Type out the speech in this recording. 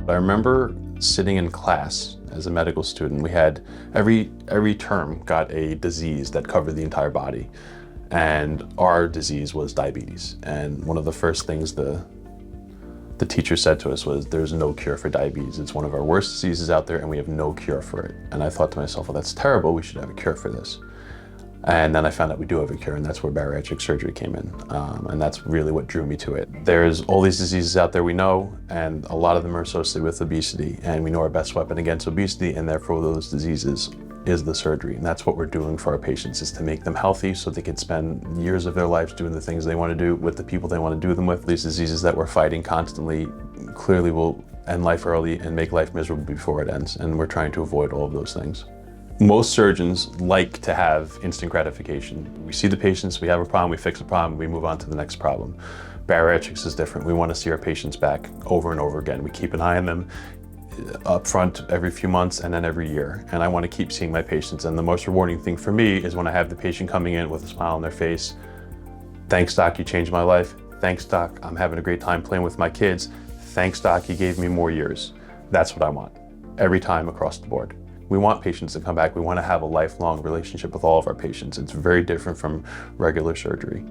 I remember sitting in class as a medical student. We had every term got a disease that covered the entire body. And our disease was diabetes. And one of the first things the teacher said to us was, there's no cure for diabetes. It's one of our worst diseases out there and we have no cure for it. And I thought to myself, well, that's terrible. We should have a cure for this. And then I found out we do have a cure, and that's where bariatric surgery came in. And that's really what drew me to it. There's all these diseases out there we know, and a lot of them are associated with obesity. And we know our best weapon against obesity, and therefore those diseases, is the surgery. And that's what we're doing for our patients, is to make them healthy so they can spend years of their lives doing the things they want to do with the people they want to do them with. These diseases that we're fighting constantly clearly will end life early and make life miserable before it ends. And we're trying to avoid all of those things. Most surgeons like to have instant gratification. We see the patients, we have a problem, we fix the problem, we move on to the next problem. Bariatrics is different. We want to see our patients back over and over again. We keep an eye on them up front every few months and then every year. And I want to keep seeing my patients. And the most rewarding thing for me is when I have the patient coming in with a smile on their face. Thanks, doc, you changed my life. Thanks, doc, I'm having a great time playing with my kids. Thanks, doc, you gave me more years. That's what I want every time across the board. We want patients to come back. We want to have a lifelong relationship with all of our patients. It's very different from regular surgery.